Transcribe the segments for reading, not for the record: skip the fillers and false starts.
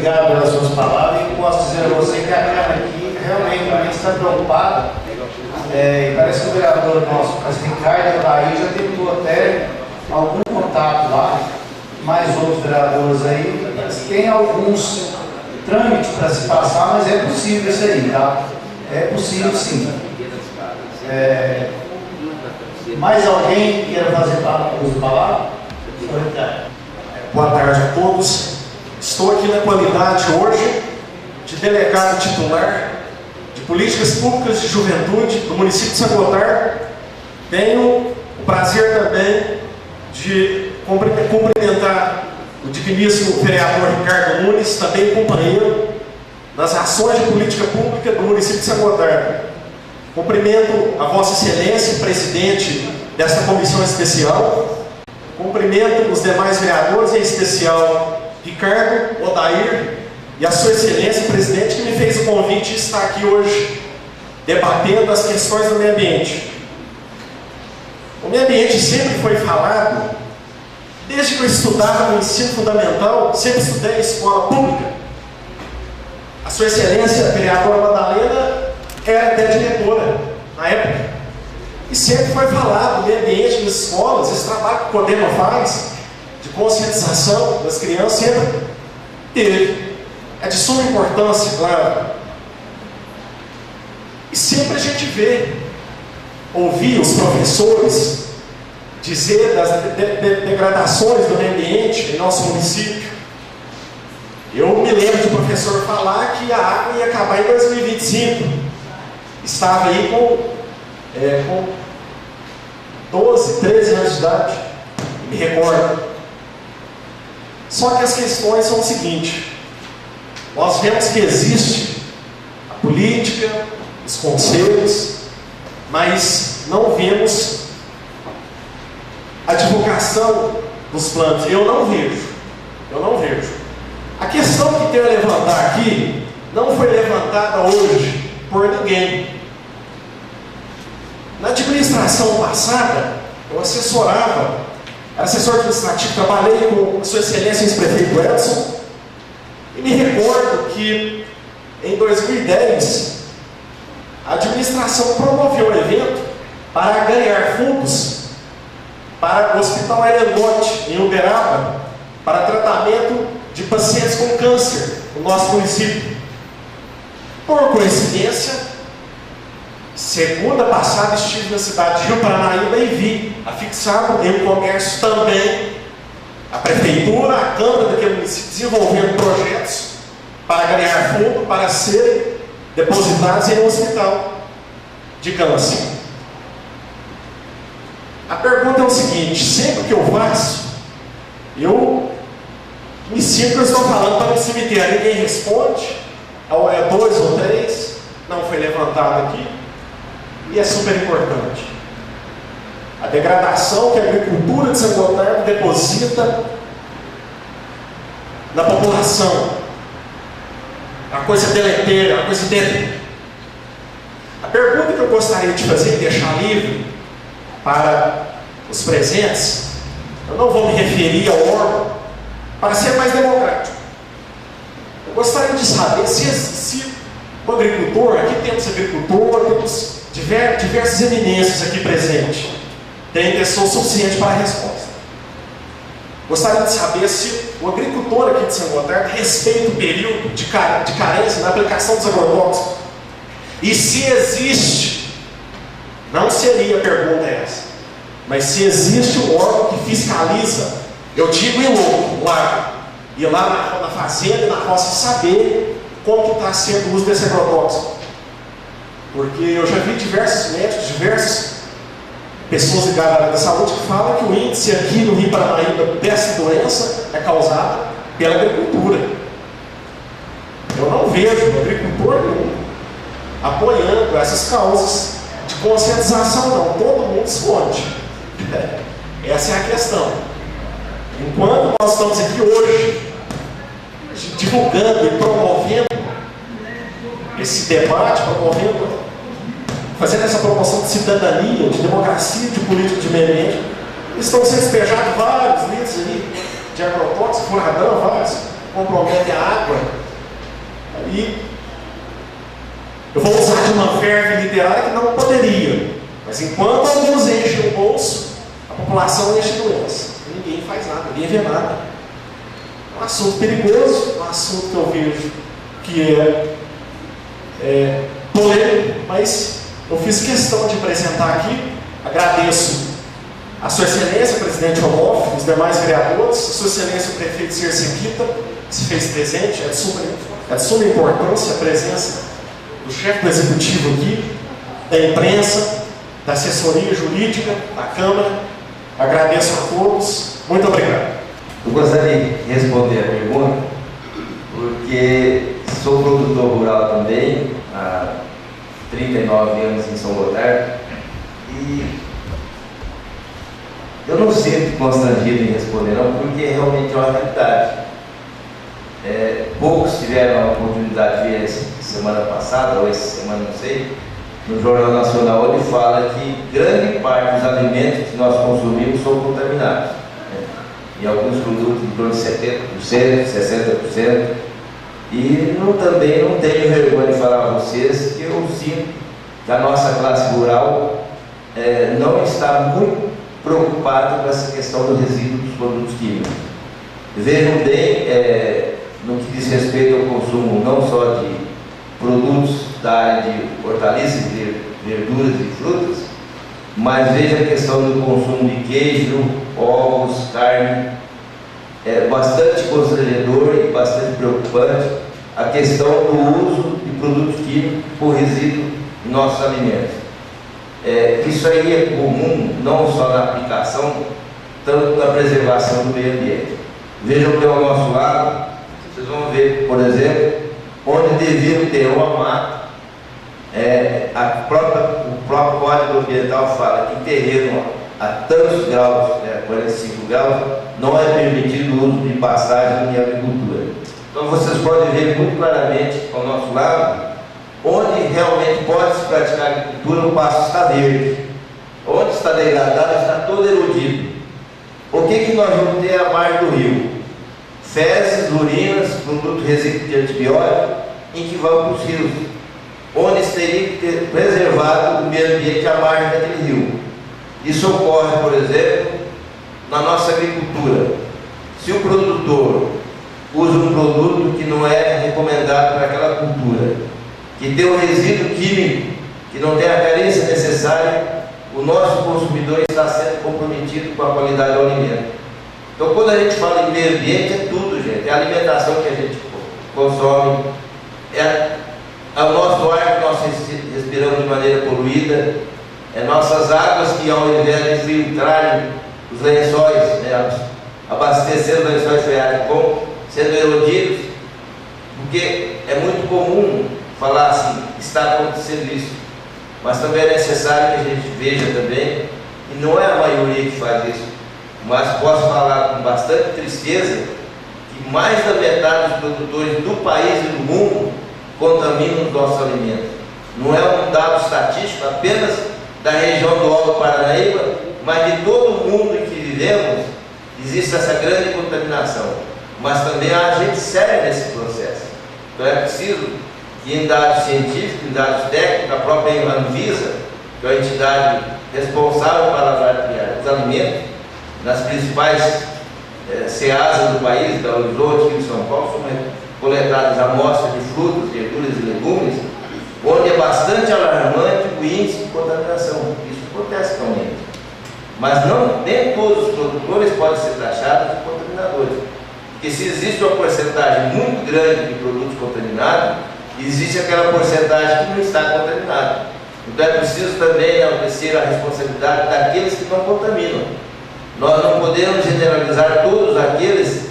obrigado pelas suas palavras e posso dizer a você que a Câmara aqui realmente está preocupada. E parece que o vereador nosso, o Ricardo Daí, já tentou até algum contato lá, mais outros vereadores aí, tem alguns trâmites para se passar, mas é possível isso aí, tá? É possível sim. Mais alguém queira fazer uso de palavra? Boa tarde a todos. Estou aqui na qualidade hoje de delegado titular de Políticas Públicas de Juventude do município de São Gotardo. Tenho o prazer também de cumprimentar o digníssimo vereador Ricardo Nunes, também companheiro nas ações de política pública do município de São Gotardo. Cumprimento a Vossa Excelência, presidente desta comissão especial. Cumprimento os demais vereadores, em especial Ricardo, Odair e a Sua Excelência, presidente, que me fez o convite de estar aqui hoje debatendo as questões do meio ambiente. O meio ambiente sempre foi falado, desde que eu estudava no ensino fundamental, sempre estudei em escola pública. A Sua Excelência, a vereadora Madalena, era até diretora na época. E sempre foi falado do meio ambiente nas escolas, esse trabalho que o CODEMA faz, de conscientização das crianças, sempre teve. É de suma importância, claro. E sempre a gente vê, ouvir os professores dizer das degradações do meio ambiente em nosso município. Eu me lembro de professor falar que a água ia acabar em 2025. Estava aí com 12, 13 anos de idade, me recordo. Só que as questões são o seguinte: nós vemos que existe a política, os conselhos, mas não vemos a divulgação dos planos. Eu não vejo. A questão que tenho a levantar aqui não foi levantada hoje por ninguém. Na administração passada, eu era assessor administrativo, trabalhei com a Sua Excelência, ex-prefeito Edson, e me recordo que em 2010 a administração promoveu um evento para ganhar fundos para o Hospital Erengote, em Uberaba, para tratamento de pacientes com câncer no nosso município. Por coincidência, segunda passada estive na cidade de Rio Paranaíba e vi afixado em comércio também a prefeitura, a Câmara daquele município desenvolvendo projetos para ganhar fundo para serem depositados em um hospital de câncer. A pergunta é o seguinte: sempre que eu faço, eu me sinto que eu estou falando para um cemitério, ninguém responde, é 2 ou 3, não foi levantado aqui. E é super importante. A degradação que a agricultura de São Gotardo deposita na população. É uma coisa deletéria, uma coisa dele. A pergunta que eu gostaria de fazer e deixar livre para os presentes, eu não vou me referir ao órgão, para ser mais democrático. Eu gostaria de saber se o agricultor, aqui temos agricultor, temos diversas eminências aqui presentes, tem pessoa suficiente para a resposta. Gostaria de saber se o agricultor aqui de São Gotardo respeita o período de carência na aplicação dos agrotóxicos. E se existe, não seria a pergunta essa, mas se existe um órgão que fiscaliza, eu digo ir lá na fazenda e na roça, saber como está sendo o uso desse agrotóxico. Porque eu já vi diversos médicos, diversas pessoas ligadas à área da saúde que falam que o índice aqui no Rio Paranaíba dessa doença é causada pela agricultura. Eu não vejo agricultor nenhum apoiando essas causas de conscientização, não. Todo mundo esconde. Essa é a questão. Enquanto nós estamos aqui hoje divulgando e promovendo esse debate, fazendo essa promoção de cidadania, de democracia, de política de meio ambiente, estão sendo despejados vários litros ali de agrotóxicos, furadão, vários. comprometem a água. E eu vou usar de uma verve literária que não poderia, mas enquanto alguns enchem o bolso, a população enche doença. Ninguém faz nada, ninguém vê nada. É um assunto perigoso, um assunto que eu vejo que é polêmico, mas eu fiz questão de apresentar aqui. Agradeço a Sua Excelência, presidente Onofre, os demais vereadores, a Sua Excelência, o prefeito Sersequita, que se fez presente. É de suma importância a presença do chefe do executivo aqui, da imprensa, da assessoria jurídica, da Câmara. Agradeço a todos. Muito obrigado. Eu gostaria de responder a pergunta, porque sou produtor rural também, há 39 anos em São Gotardo, e eu não sinto constrangido em responder não, porque realmente é uma realidade. Poucos tiveram a oportunidade de ver semana passada, ou essa semana, não sei, no Jornal Nacional, onde fala que grande parte dos alimentos que nós consumimos são contaminados. Em alguns produtos em torno de 70%, 60%. E também não tenho vergonha de falar a vocês que eu sinto que a nossa classe rural não está muito preocupada com essa questão do resíduo dos produtos químicos. Vejam bem, no que diz respeito ao consumo não só de produtos da área de hortaliças, verduras e frutas, mas veja a questão do consumo de queijo, ovos, carne. É bastante constrangedor e bastante preocupante a questão do uso de produtos químicos por resíduo em nossos alimentos. Isso aí é comum não só na aplicação, tanto na preservação do meio ambiente. Vejam que ao nosso lado, vocês vão ver, por exemplo, onde deviam ter uma mata. O próprio Código Ambiental fala que em terreno a tantos graus, 45 graus, não é permitido o uso de pastagem em agricultura. Então vocês podem ver muito claramente ao nosso lado, onde realmente pode se praticar agricultura, o pasto está verde. Onde está degradado, está todo erodido. O que nós vamos ter à margem do rio? Fezes, urinas, produto resíduo de antibiótico, em que vão para os rios, onde teria que ter preservado o meio ambiente à margem daquele rio. Isso ocorre, por exemplo, na nossa agricultura. Se o produtor usa um produto que não é recomendado para aquela cultura, que tem um resíduo químico, que não tem a carência necessária, o nosso consumidor está sendo comprometido com a qualidade do alimento. Então, quando a gente fala em meio ambiente, é tudo, gente. É a alimentação que a gente consome, é o nosso ar que nós respiramos de maneira poluída, nossas águas que, ao invés de filtrarem os lençóis, abastecendo os lençóis freáticos, vão sendo erodidos, porque é muito comum falar assim, está acontecendo isso, mas também é necessário que a gente veja também, e não é a maioria que faz isso, mas posso falar com bastante tristeza, que mais da metade dos produtores do país e do mundo contaminam os nossos alimentos. Não é um dado estatístico apenas da região do Alto Paranaíba, mas de todo o mundo em que vivemos, existe essa grande contaminação. Mas também há gente séria nesse processo. Então é preciso que em dados científicos, em dados técnicos, a própria Anvisa, que é a entidade responsável para avaliar os alimentos, nas principais ceasas do país, da Horizonte, aqui em São Paulo, são coletadas amostras de frutas, verduras e legumes, onde é bastante alarmante o índice de contaminação. Isso acontece realmente. Mas nem todos os produtores podem ser taxados de contaminadores. Porque se existe uma porcentagem muito grande de produtos contaminados, existe aquela porcentagem que não está contaminada. Então é preciso também obedecer a responsabilidade daqueles que não contaminam. Nós não podemos generalizar todos aqueles,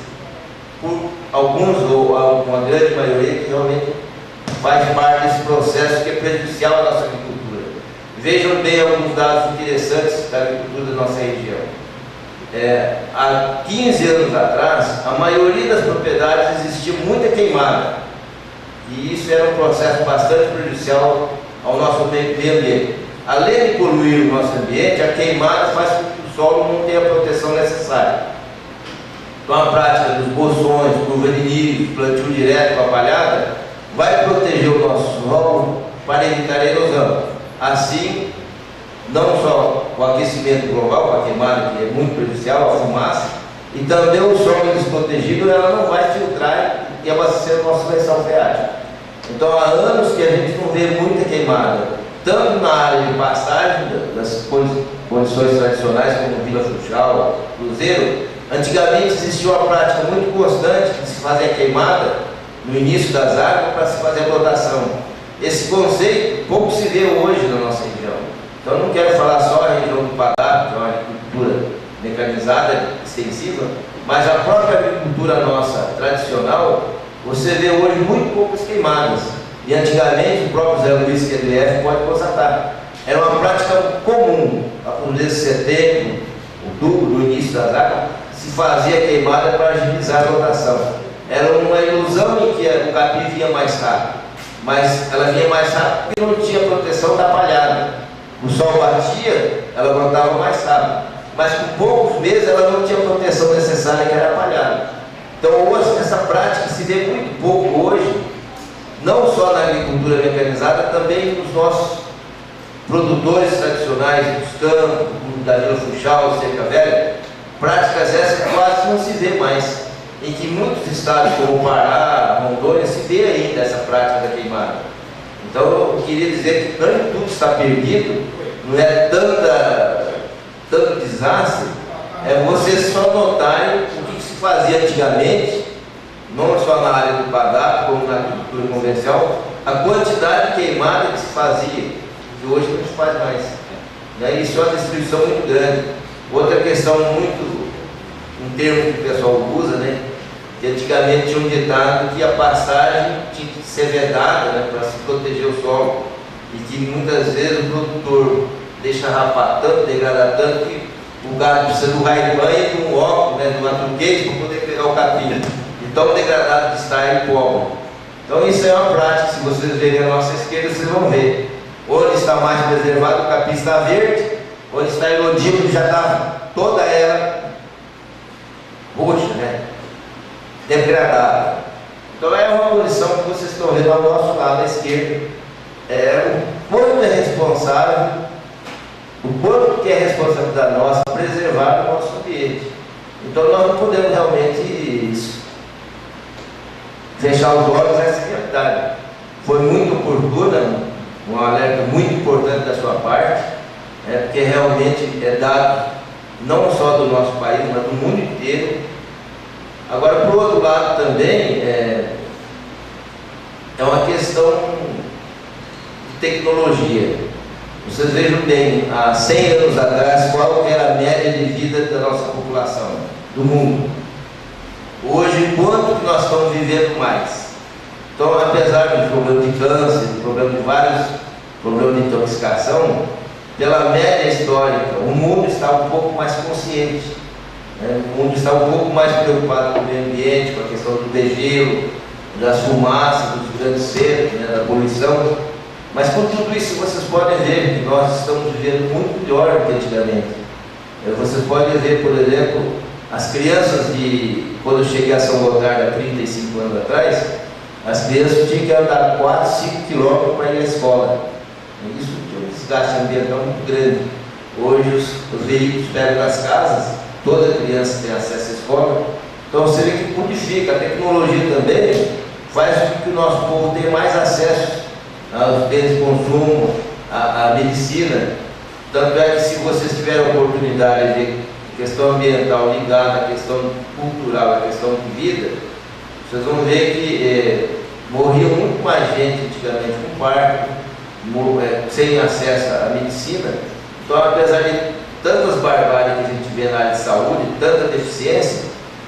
por alguns ou uma grande maioria, que realmente faz parte desse processo que é prejudicial à nossa agricultura. Vejam bem alguns dados interessantes da agricultura da nossa região. Há 15 anos atrás, a maioria das propriedades existia muita queimada. E isso era um processo bastante prejudicial ao nosso meio ambiente. Além de poluir o nosso ambiente, a queimada faz com que o solo não tenha a proteção necessária. Então a prática dos bolsões, curva de nível, plantio direto com a palhada, vai proteger o nosso solo para evitar a erosão. Assim, não só o aquecimento global, a queimada que é muito prejudicial, a fumaça, e também o solo desprotegido, ela não vai filtrar e abastecer o nosso lençol freático. Então há anos que a gente não vê muita queimada, tanto na área de pastagem, das condições tradicionais como Vila Funchal, Cruzeiro. Antigamente existia uma prática muito constante de se fazer a queimada no início das águas para se fazer a plantação. Esse conceito pouco se vê hoje na nossa região. Então eu não quero falar só a região do Padá, que é uma agricultura mecanizada, extensiva, mas a própria agricultura nossa tradicional, você vê hoje muito poucas queimadas. E antigamente o próprio Zé Luiz, que é do IF, pode constatar. Era uma prática comum, a mês de setembro, outubro, no início das águas, se fazia queimada para agilizar a rotação. Era uma ilusão em que o capim vinha mais rápido, mas ela vinha mais rápido porque não tinha proteção da palhada. O sol batia, ela brotava mais rápido, mas com poucos meses ela não tinha a proteção necessária, que era a palhada. Então hoje essa prática se vê muito pouco hoje, não só na agricultura mecanizada, também nos nossos produtores tradicionais dos campos, da Vila Funchal, Cerca Velha. Práticas essas que quase não se vê mais, em que muitos estados como Pará, Rondônia, se vê ainda essa prática da queimada. Então eu queria dizer que não é tudo está perdido, não é tanto desastre, é vocês só notarem o que se fazia antigamente, não só na área do Padá, como na agricultura convencional, a quantidade de queimada que se fazia, que hoje não se faz mais. Isso é uma destruição muito grande. Outra questão um termo que o pessoal usa, né? Que antigamente tinha um ditado que a pastagem tinha que ser vedada, né, para se proteger o solo. E que muitas vezes o produtor deixa rapar tanto, degradar tanto, que o gado precisa do raio de banho e de um óculos, né, de uma truquete para poder pegar o capim. E tão degradado que está ele pobre. Então isso é uma prática, se vocês verem a nossa esquerda, vocês vão ver. Onde está mais preservado, o capim está verde, onde está erodido, já está toda ela roxa, né? Degradada. Então é uma posição que vocês estão vendo ao nosso lado à esquerda. O quanto é responsável, o quanto que é responsabilidade nossa preservar o nosso ambiente. Então nós não podemos realmente fechar os olhos nessa realidade. Foi muito oportuna, um alerta muito importante da sua parte, porque realmente é dado não só do nosso país, mas do mundo inteiro. Agora, por outro lado também, é uma questão de tecnologia. Vocês vejam bem, há 100 anos atrás, qual era a média de vida da nossa população, do mundo. Hoje, quanto que nós estamos vivendo mais? Então, apesar do problema de câncer, do problema de vários problemas de intoxicação, pela média histórica, o mundo está um pouco mais consciente, né? O mundo está um pouco mais preocupado com o meio ambiente, com a questão do degelo, das fumaças, dos grandes centros, né? Da poluição. Mas com tudo isso vocês podem ver que nós estamos vivendo muito pior do que antigamente. Vocês podem ver, por exemplo, as crianças quando eu cheguei a São Gotardo há 35 anos atrás, as crianças tinham que andar 4, 5 quilômetros para ir à escola. Isso tinha um desgaste ambiental muito grande. Hoje os veículos pegam nas casas, toda criança tem acesso à escola. Então você vê que modifica. A tecnologia também faz com que o nosso povo tenha mais acesso aos bens de consumo, à medicina. Tanto é que se vocês tiverem a oportunidade de questão ambiental ligada à questão cultural, à questão de vida, vocês vão ver que morria muito mais gente antigamente com parto, sem acesso à medicina. Então, apesar de tantas barbáries que a gente vê na área de saúde, tanta deficiência,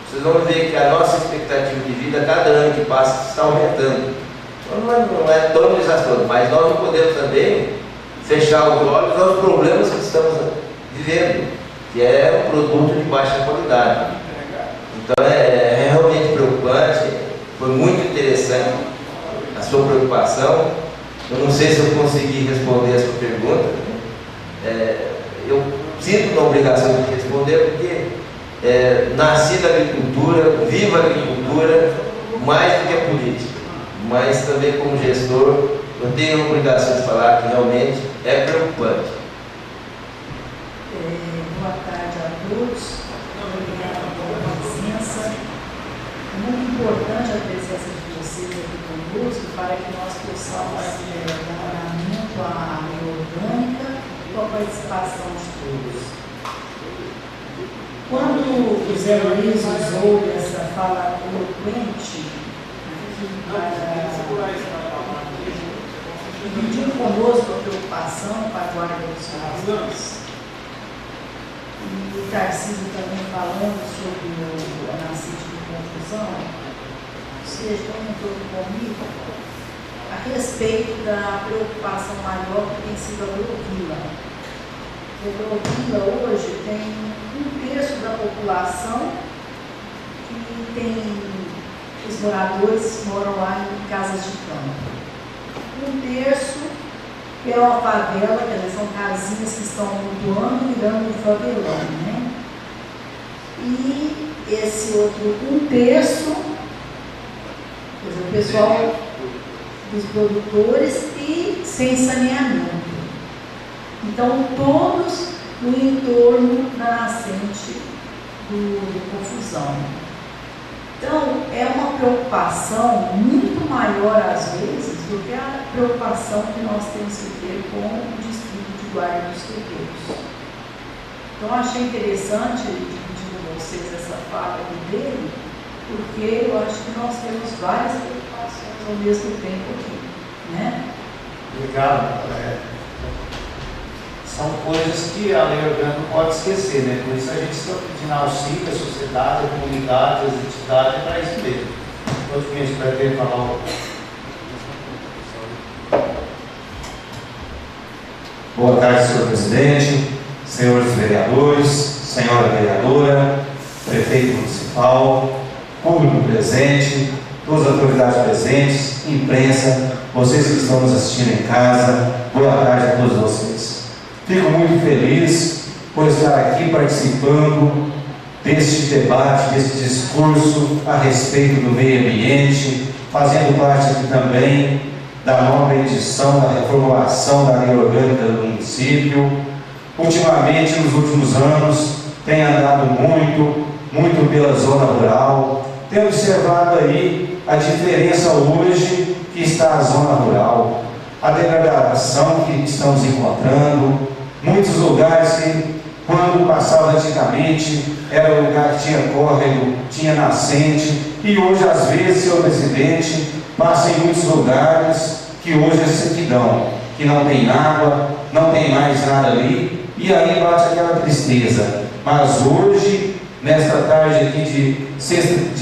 vocês vão ver que a nossa expectativa de vida, cada ano que passa, está aumentando. Então, não é tão desastroso, mas nós não podemos também fechar os olhos aos problemas que estamos vivendo, que é um produto de baixa qualidade. Então, é realmente preocupante. Foi muito interessante a sua preocupação. Eu não sei se eu consegui responder a sua pergunta. Eu sinto uma obrigação de responder, porque nasci da agricultura, vivo a agricultura, mais do que a política, mas também como gestor, eu tenho a obrigação de falar que realmente é preocupante. Boa tarde a todos, obrigada pela licença. É muito importante a presença de vocês aqui conosco para que nós possamos dar andamento à lei orgânica e com a participação de todos. Quando o Zé Luiz usou essa fala eloquente para dividir conosco a preocupação com a guarda dos cidadãos, e o Tarcísio também falando sobre a nascente de confusão, ou seja, comentou comigo a respeito da preocupação maior que tem sido a Agrovilha. A Agrovilha hoje tem 1/3 da população que tem, os moradores moram lá em casas de campo. 1/3 é uma favela, quer dizer, são casinhas que estão mudando e virando um favelão, né? E esse outro 1/3, quer dizer, o pessoal dos produtores e sem saneamento. Então, todos no entorno da nascente do Confusão. Então, é uma preocupação muito maior, às vezes, do que a preocupação que nós temos que ter com o Distrito de Guarda dos Terreiros. Então, achei interessante dividir com vocês essa fala dele, porque eu acho que nós temos várias preocupações ao mesmo tempo aqui, né? Obrigado. São coisas que a lei orgânica não pode esquecer, né? Por isso a gente está pedindo auxílio à sociedade, à comunidade, às entidades, para isso mesmo. Todos que espero ter falar um pouco. Boa tarde, senhor presidente, senhores vereadores, senhora vereadora, prefeito municipal, público presente, todas as autoridades presentes, imprensa, vocês que estão nos assistindo em casa, boa tarde a todos vocês. Fico muito feliz por estar aqui participando deste debate, deste discurso a respeito do meio ambiente, fazendo parte aqui também da nova edição da reformulação da lei orgânica do município. Ultimamente, nos últimos anos, tem andado muito pela zona rural, tem observado aí a diferença hoje que está a zona rural, a degradação que estamos encontrando. Muitos lugares que, quando passava antigamente, era um lugar que tinha córrego, tinha nascente, e hoje, às vezes, senhor presidente, passa em muitos lugares que hoje é sequidão, que não tem água, não tem mais nada ali, e aí bate aquela tristeza. Mas hoje, nesta tarde aqui de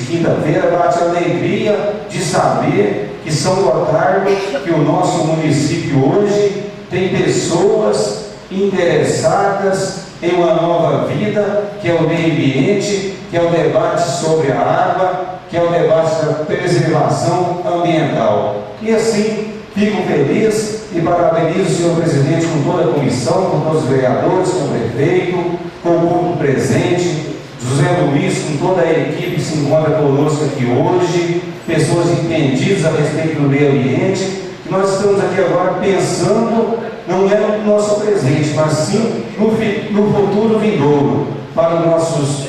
quinta-feira, bate a alegria de saber que São Gotardo, que o nosso município hoje tem pessoas interessadas em uma nova vida, que é o meio ambiente, que é o debate sobre a água, que é o debate da preservação ambiental. E assim, fico feliz e parabenizo o senhor presidente com toda a comissão, com todos os vereadores, com o prefeito, com o público presente, José Luiz, com toda a equipe que se encontra conosco aqui hoje, pessoas entendidas a respeito do meio ambiente, que nós estamos aqui agora pensando não é no nosso presente, mas sim no futuro vindouro, para os nossos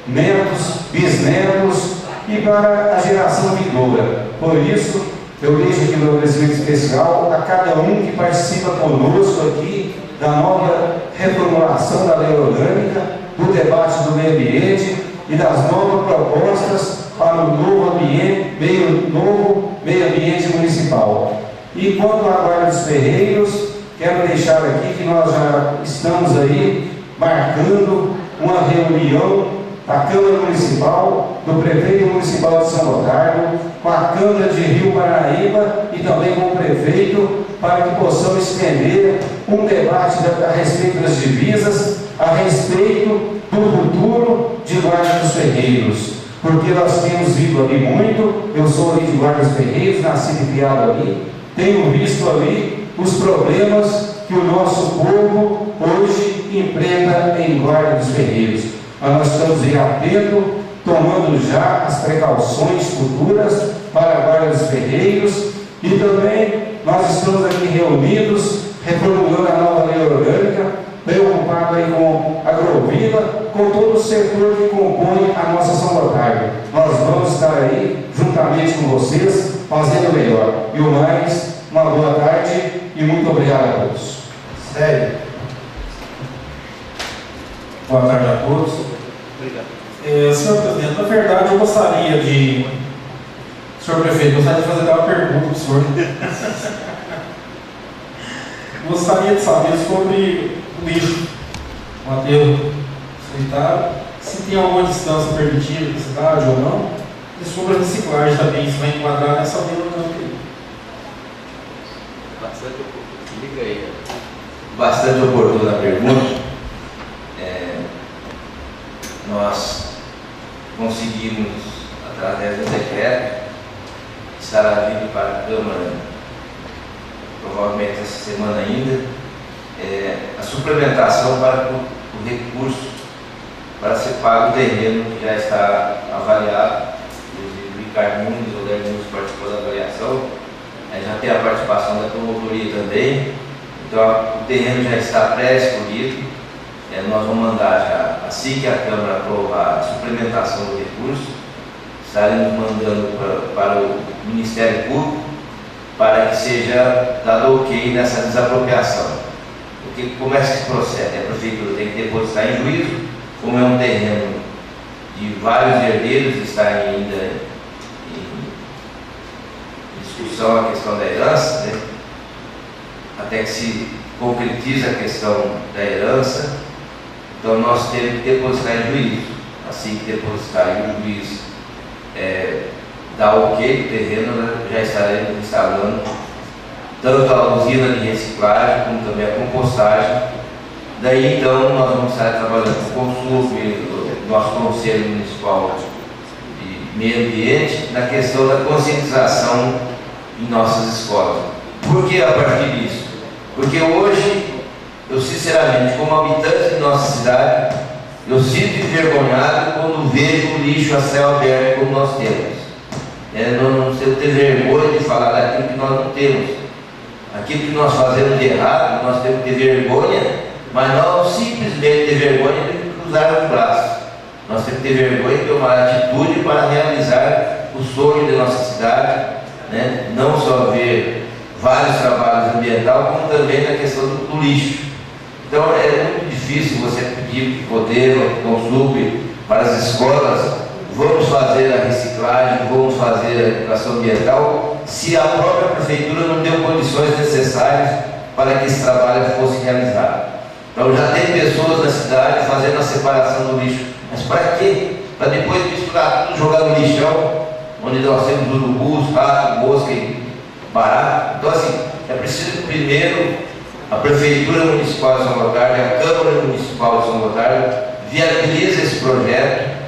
netos, bisnetos e para a geração vindoura. Por isso, eu deixo aqui meu agradecimento especial a cada um que participa conosco aqui da nova reformulação da lei orgânica, do debate do meio ambiente e das novas propostas para o novo meio ambiente municipal. E quanto à Guarda dos Terreiros, quero deixar aqui que nós já estamos aí marcando uma reunião da Câmara Municipal, do Prefeito Municipal de São Gotardo, com a Câmara de Rio Paraíba e também com o Prefeito, para que possamos estender um debate a respeito das divisas, a respeito do futuro de Guarda dos Terreiros. Porque nós temos vindo ali muito, eu sou ali de Guarda dos Terreiros, nascido e criado ali, tenho visto ali os problemas que o nosso povo hoje enfrenta em Guarda dos Terreiros. mas nós estamos em atento, tomando já as precauções futuras para a guarda dos ferreiros, e também nós estamos aqui reunidos, reformulando a nova lei orgânica, preocupado aí com a agrovila, com todo o setor que compõe a nossa São Gotardo. Nós vamos estar aí, juntamente com vocês, fazendo o melhor. E o mais, uma boa tarde e muito obrigado a todos. Sério. Boa tarde a todos. Obrigado. Senhor presidente, na verdade eu gostaria de... Senhor prefeito, gostaria de fazer uma pergunta para o senhor. Gostaria de saber sobre o lixo, o aterro sanitário, se tem alguma distância permitida da cidade ou não, e sobre a reciclagem também, se vai enquadrar nessa lei ou não. Bastante oportuna a pergunta. Nós conseguimos, através do decreto, estará vindo para a Câmara, provavelmente essa semana ainda, a suplementação para o recurso para ser pago o terreno que já está avaliado. Inclusive o Ricardo Nunes, o Léo Nunes participou da avaliação, já tem a participação da promotoria também, então o terreno já está pré-escolhido. Nós vamos mandar já, assim que a Câmara aprovar a suplementação do recurso, estaremos mandando para o Ministério Público para que seja dado ok nessa desapropriação. Porque como é que se procede? A Prefeitura tem que depositar em juízo, como é um terreno de vários herdeiros, está ainda em discussão a questão da herança, né? Até que se concretiza a questão da herança. Então nós temos que depositar em juízo. Assim que depositar e o juiz dar o ok do terreno, já estaremos instalando tanto a usina de reciclagem como também a compostagem. Daí então nós vamos estar trabalhando com o Consul, o nosso Conselho Municipal de Meio Ambiente, na questão da conscientização em nossas escolas. Por que a partir disso? Porque hoje, eu sinceramente, como habitante de nossa cidade, eu sinto envergonhado quando vejo o lixo a céu aberto como nós temos. Não sei ter vergonha de falar daquilo que nós não temos. Aquilo que nós fazemos de errado, nós temos que ter vergonha, mas não simplesmente ter vergonha de cruzar os braços. Nós temos que ter vergonha de tomar atitude para realizar o sonho da nossa cidade, né? Não só ver vários trabalhos ambientais, como também na questão do lixo. Então é muito difícil você pedir que poder, consulte para as escolas, vamos fazer a reciclagem, vamos fazer a educação ambiental, se a própria prefeitura não deu condições necessárias para que esse trabalho fosse realizado. Então já tem pessoas na cidade fazendo a separação do lixo, mas para quê? Para depois misturar tudo, jogar no lixão, onde nós temos urubus, rato, mosca e barato. Então assim, é preciso primeiro a Prefeitura Municipal de São Gotardo, a Câmara Municipal de São Gotardo viabiliza esse projeto,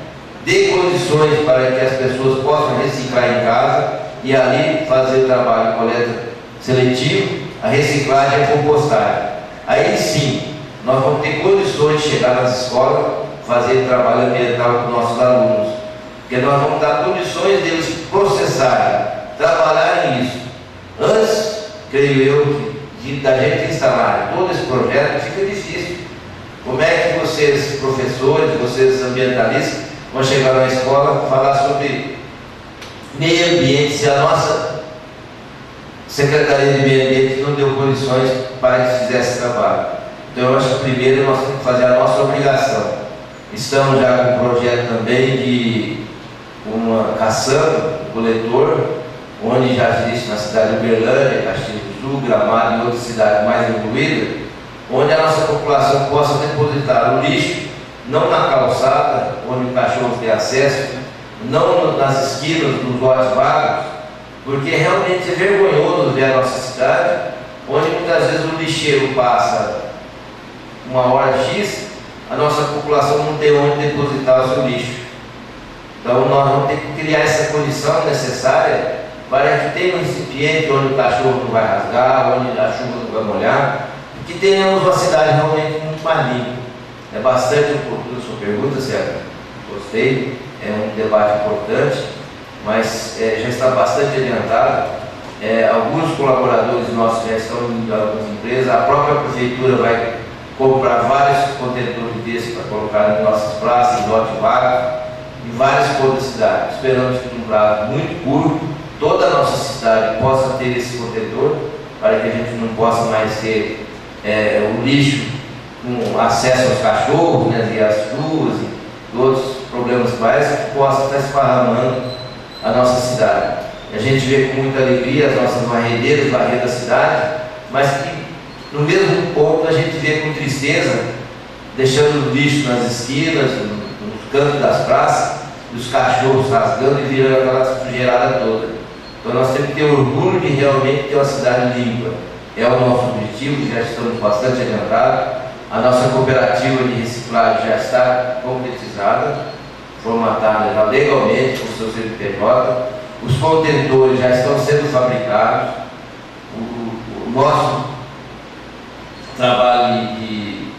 dê condições para que as pessoas possam reciclar em casa e ali fazer o trabalho de coleta seletivo, a reciclagem e a compostagem. Aí sim, nós vamos ter condições de chegar nas escolas, fazer trabalho ambiental com nossos alunos, porque nós vamos dar condições deles processarem, trabalharem isso. Antes, creio eu, da gente instalar todo esse projeto, fica difícil. Como é que vocês, professores, vocês ambientalistas, vão chegar na escola e falar sobre meio ambiente, se a nossa Secretaria de Meio Ambiente não deu condições para que fizesse esse trabalho? Então eu acho que primeiro nós temos que fazer a nossa obrigação. Estamos já com um projeto também de uma caçamba, um coletor, onde já existe na cidade de Uberlândia, Caxias do Sul, Gramado e outras cidades mais evoluídas, onde a nossa população possa depositar o lixo, não na calçada, onde o cachorro tem acesso, não nas esquinas, nos lotes vagos, porque realmente é vergonhoso ver a nossa cidade, onde muitas vezes o lixeiro passa uma hora X, a nossa população não tem onde depositar o seu lixo. Então nós vamos ter que criar essa condição necessária para que tenha um recipiente onde o cachorro não vai rasgar, onde a chuva não vai molhar, e que tenhamos uma cidade realmente muito mais limpa. É bastante oportuna a sua pergunta, Sérgio. Gostei, é um debate importante, mas já está bastante adiantado. Alguns colaboradores nossos já estão em algumas empresas, a própria prefeitura vai comprar vários contentores desses para colocar em nossas praças, em lote vago, em várias pontos da cidade. Esperamos que num prazo muito curto, toda a nossa cidade possa ter esse contentor, para que a gente não possa mais ter o lixo com acesso aos cachorros, né, e às ruas e outros problemas mais, que possa estar esparramando a nossa cidade. A gente vê com muita alegria as nossas varredeiras varrendo a cidade, mas que no mesmo ponto a gente vê com tristeza, deixando o lixo nas esquinas, nos cantos das praças, e os cachorros rasgando e virando aquela sujeirada toda. Então nós temos que ter orgulho de realmente ter uma cidade limpa. É o nosso objetivo, já estamos bastante adiantados. A nossa cooperativa de reciclagem já está concretizada, formatada já legalmente com o seu CNPJ. Os contentores já estão sendo fabricados. O nosso trabalho de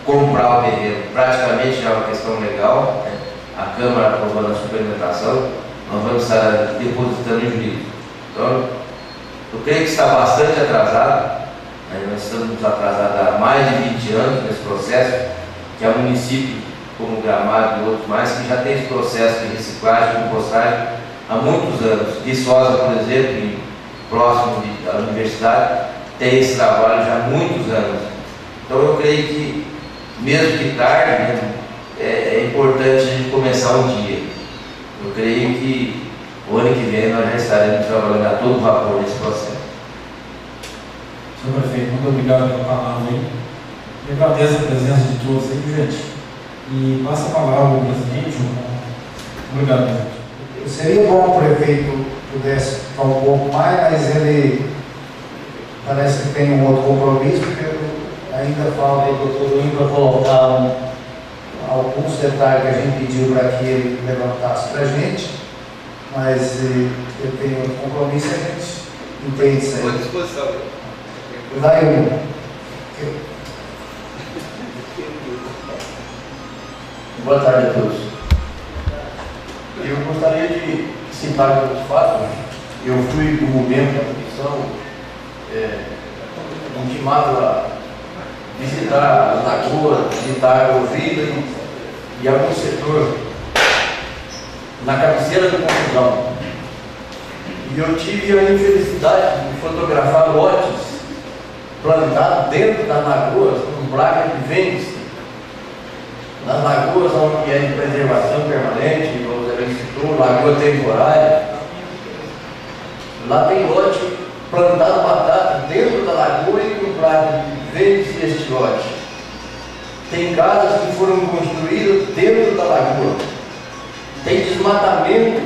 comprar o terreno praticamente já é uma questão legal, né? A Câmara aprovando a suplementação, nós vamos estar depositando em jurídico. Então, eu creio que está bastante atrasado, né? Nós estamos atrasados há mais de 20 anos nesse processo, que é um município como Gramado e outros mais, que já tem esse processo de reciclagem e compostagem há muitos anos. Viçosa, por exemplo, próximo da universidade, tem esse trabalho já há muitos anos. Então eu creio que, mesmo que tarde, né, é importante a gente começar um dia. Eu creio que o ano que vem nós já estaremos trabalhando a todo vapor nesse processo. Senhor prefeito, muito obrigado pela palavra aí. Eu agradeço a presença de todos aí, gente. E passa a palavra ao presidente. Obrigado, presidente. Seria bom o prefeito pudesse falar um pouco mais, mas ele parece que tem um outro compromisso, porque ainda falta o doutor Luiz para colocar alguns detalhes que a gente pediu para que ele levantasse para a gente, mas ele tem outro compromisso e a gente entende isso aí. Boa disposição. Vai um. Boa tarde a todos. Eu gostaria de citar alguns fatos. Eu fui do momento da comissão intimado a visitar as lagoas, visitar a ouvida e algum setor na cabeceira do Confusão. E eu tive a infelicidade de fotografar lotes plantados dentro das lagoas com placa de vende-se. Nas lagoas onde é de preservação permanente, como você citou, lagoa temporária, lá tem lote plantado batata dentro da lagoa e com placa de vende-se este lote. Tem casas que foram construídas dentro da lagoa. Tem desmatamento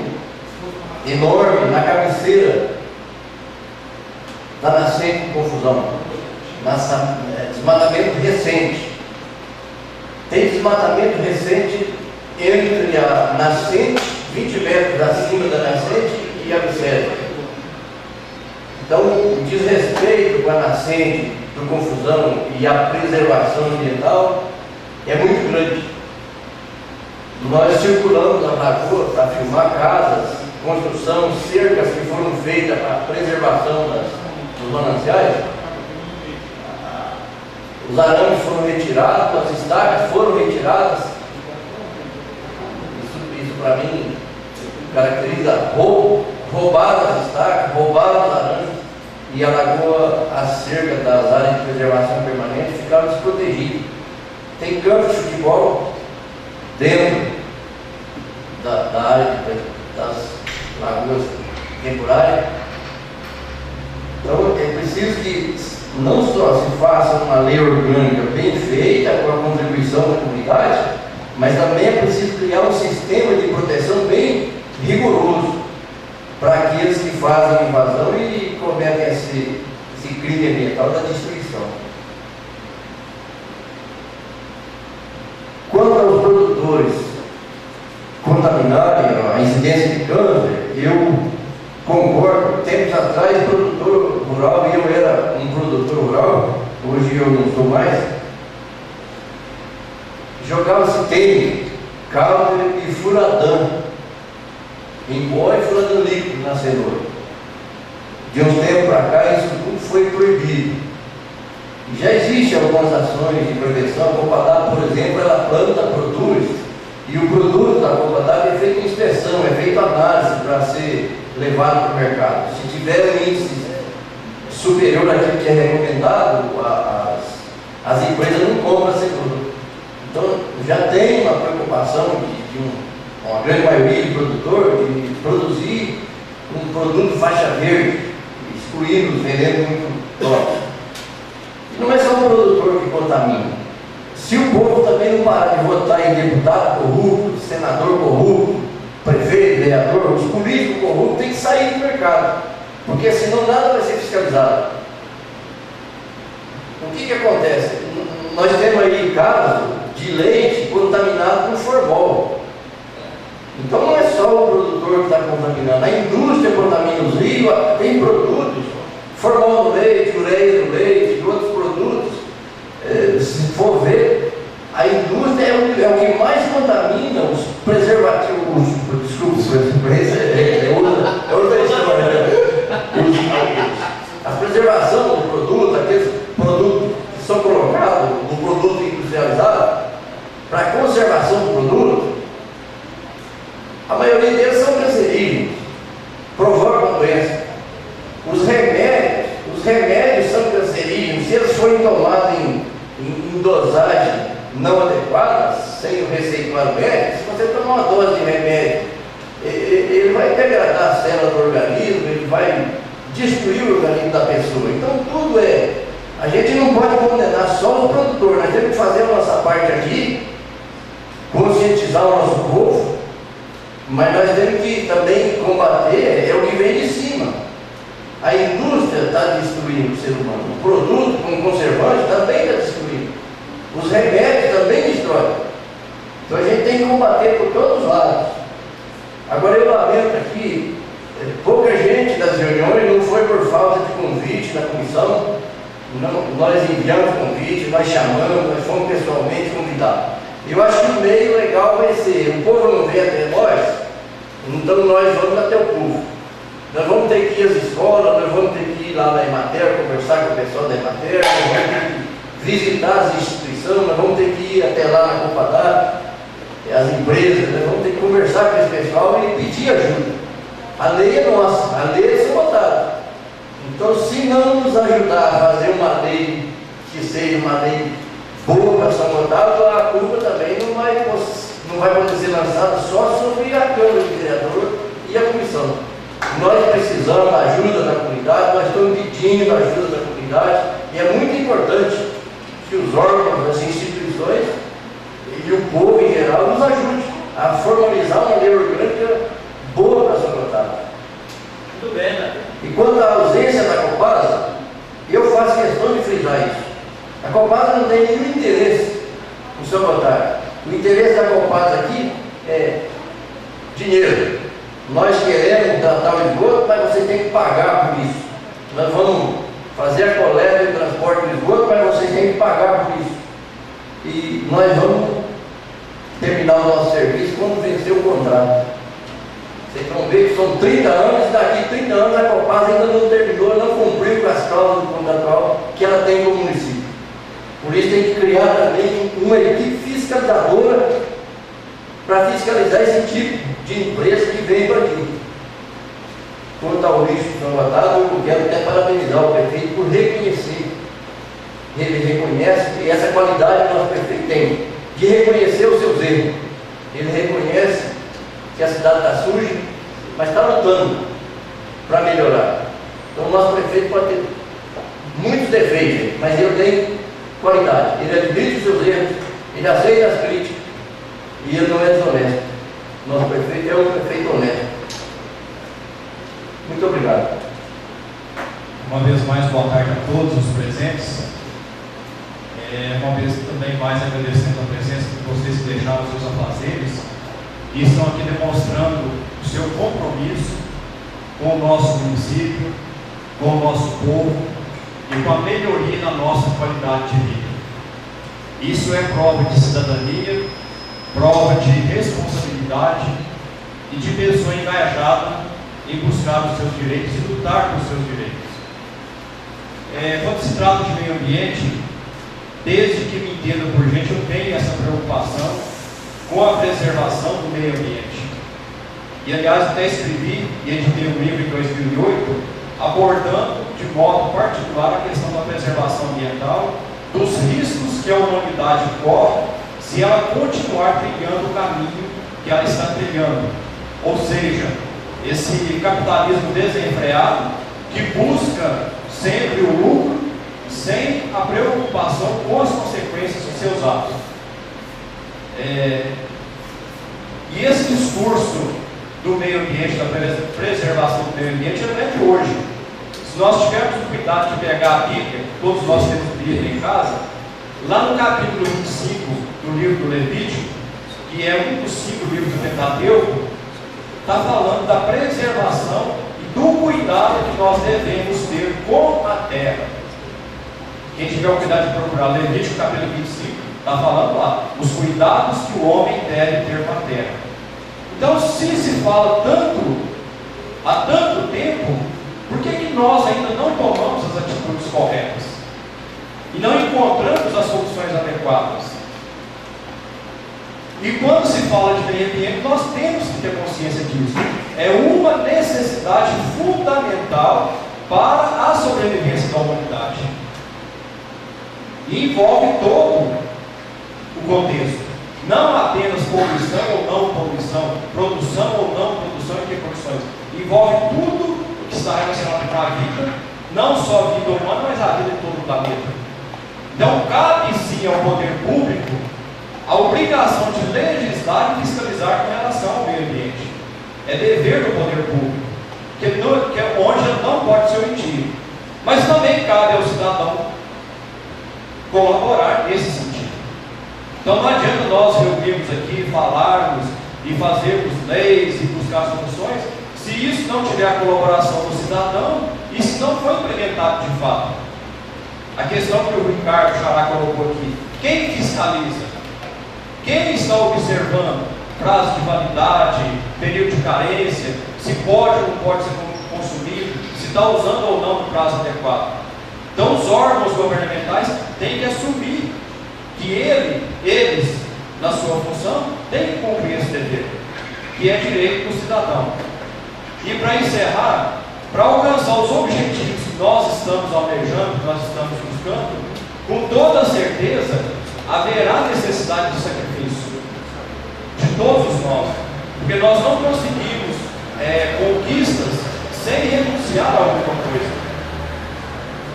enorme na cabeceira da nascente de Confusão. Desmatamento recente. Tem desmatamento recente entre a nascente, 20 metros acima da nascente, e a Vicente. Então, o desrespeito com a nascente do Confusão e a preservação ambiental é muito grande. Nós circulamos na lagoa para filmar casas, construção, cercas que foram feitas para a preservação dos mananciais. Os arames foram retirados, as estacas foram retiradas. Isso para mim caracteriza roubo, roubaram as estacas, roubaram os arames, e a lagoa, a cerca das áreas de preservação permanente ficaram desprotegidas. Tem campo de futebol dentro da área das lagoas temporárias. Então é preciso que não só se faça uma lei orgânica bem feita com a contribuição da comunidade, mas também é preciso criar um sistema de proteção bem rigoroso para aqueles que fazem invasão e cometem esse crime ambiental da destruição. Quanto aos produtores contaminarem a incidência de câncer, eu concordo. Tempos atrás, produtor rural, e eu era um produtor rural, hoje eu não sou mais, jogava-se queime, caldo e furadão, em pó e furadão líquido na cenoura. De um tempo para cá, isso tudo foi proibido. E já existem algumas ações de prevenção. A Copa d'Água, por exemplo, ela planta, produz, e o produto da Copa d'Água é feito inspeção, é feito análise para ser levado para o mercado. Se tiver um índice superior àquilo que é recomendado, as empresas não compram esse produto. Então, já tem uma preocupação de uma grande maioria de produtor de produzir um produto faixa verde, excluindo os venenos muito tóxicos. E não é só o produtor que contamina. Se o povo também não parar de votar em deputado corrupto, senador corrupto, prefeito, vereador, os políticos corruptos têm que sair do mercado, porque senão nada vai ser fiscalizado. O que acontece? Nós temos aí casos de leite contaminado com formol. Então não é só o produtor que está contaminando, a indústria contamina os rios, tem produtos, formol no leite, ureia no leite, outros produtos. Se for ver, a indústria é o que mais contamina os preservativos, é outra história. A preservação do produto, aqueles produtos que são colocados no produto industrializado, para a conservação do produto, a maioria deles são cancerígenos, provocam doença. Os remédios são cancerígenos, se eles forem tomados em dosagem não adequada, sem o receituário médico. Se você tomar uma dose de remédio, ele vai degradar a célula do organismo, ele vai destruir o organismo da pessoa. Então tudo a gente não pode condenar só o produtor, nós temos que fazer a nossa parte aqui, conscientizar o nosso povo, mas nós temos que também combater o que vem de cima. A indústria está destruindo o ser humano, o produto com conservante também está destruindo, os remédios também destroem. Então a gente tem que combater por todos os lados. Agora eu lamento aqui, pouca gente das reuniões, não foi por falta de convite da comissão, nós enviamos convite, nós chamamos, nós fomos pessoalmente convidados. Eu acho que o meio legal vai ser, o povo não vem até nós, então nós vamos até o povo. Nós vamos ter que ir às escolas, nós vamos ter que ir lá na Emater, conversar com o pessoal da Emater, nós vamos ter que visitar as instituições, nós vamos ter que ir até lá na Copa d'Água, as empresas, nós vamos ter que conversar com esse pessoal e pedir ajuda. A lei é nossa, a lei é ser votada. Então, se não nos ajudar a fazer uma lei que seja uma lei boa para São Gotardo, a culpa também não vai poder ser lançada só sobre a Câmara de Vereador e a comissão. Nós precisamos da ajuda da comunidade, nós estamos pedindo a ajuda da comunidade, e é muito importante que os órgãos, as instituições e o povo em geral nos ajude a formalizar uma lei orgânica boa para São Gotardo. Tudo bem, né? E quanto à ausência da Copasa, eu faço questão de frisar isso. A Copasa não tem nenhum interesse no São Gotardo. O interesse da Copasa aqui é dinheiro. Nós queremos tratar o esgoto, mas você tem que pagar por isso. Nós vamos fazer a coleta e o transporte do esgoto, mas você tem que pagar por isso. E nós vamos terminar o nosso serviço quando vencer o contrato. Vocês vão ver que são 30 anos, e daqui 30 anos a Copasa ainda não terminou, não cumpriu com as cláusulas contratual que ela tem com o município. Por isso tem que criar também uma equipe fiscalizadora para fiscalizar esse tipo de empresa que vem para aqui. Quanto ao lixo de São Gotardo, eu quero até parabenizar o prefeito por reconhecer. Ele reconhece, e essa qualidade que o nosso prefeito tem, de reconhecer os seus erros. Ele reconhece que a cidade está suja, mas está lutando para melhorar. Então o nosso prefeito pode ter muitos defeitos, mas ele tem qualidade. Ele admite os seus erros, ele aceita as críticas e ele não é desonesto. Nosso prefeito é um prefeito honesto. Muito obrigado. Uma vez mais, boa tarde a todos os presentes. Uma vez também mais agradecendo a presença de vocês que deixaram os seus afazeres e estão aqui demonstrando o seu compromisso com o nosso município, com o nosso povo e com a melhoria na nossa qualidade de vida. Isso é prova de cidadania prova de responsabilidade e de pessoa engajada em buscar os seus direitos e lutar pelos seus direitos. Quando se trata de meio ambiente, desde que me entendo por gente, eu tenho essa preocupação com a preservação do meio ambiente. E aliás, até escrevi e editei um livro em 2008, abordando de modo particular a questão da preservação ambiental, dos riscos que a humanidade corre se ela continuar trilhando o caminho que ela está trilhando. Ou seja, esse capitalismo desenfreado que busca sempre o lucro sem a preocupação com as consequências dos seus atos. E esse discurso do meio ambiente, da preservação do meio ambiente, não é de hoje. Se nós tivermos o cuidado de pegar a Bíblia, todos nós temos Bíblia em casa, lá no capítulo 25 do livro do Levítico, que é um dos 5 livros do Pentateuco, está falando da preservação e do cuidado que nós devemos ter com a terra. Quem tiver o cuidado de procurar Levítico capítulo 25, está falando lá, os cuidados que o homem deve ter com a terra. Então, se fala há tanto tempo, por que nós ainda não tomamos as atitudes corretas? E não encontramos as soluções adequadas? E quando se fala de meio ambiente, nós temos que ter consciência disso. É uma necessidade fundamental para a sobrevivência da humanidade. E envolve todo o contexto. Não apenas poluição ou não poluição, produção ou não produção e reproduções. Envolve tudo o que está relacionado com a vida, não só a vida humana, mas a vida de todo o planeta. Então, cabe sim ao poder público a obrigação de legislar e fiscalizar com relação ao meio ambiente. É dever do poder público, onde ele não pode se omitir. Mas também cabe ao cidadão colaborar nesse sentido. Então não adianta nós reunirmos aqui, falarmos e fazermos leis e buscar soluções, se isso não tiver a colaboração do cidadão e se não for implementado de fato. A questão que o Ricardo Xará colocou aqui: quem fiscaliza? Quem está observando prazo de validade, período de carência, se pode ou não pode ser consumido, se está usando ou não no prazo adequado? Então os órgãos governamentais têm que assumir que eles, na sua função, têm que cumprir esse dever, que é direito do cidadão. E para encerrar, para alcançar os objetivos que nós estamos almejando, que nós estamos buscando, com toda certeza haverá necessidade de sacrifício de todos nós, porque nós não conseguimos conquistas sem renunciar a alguma coisa.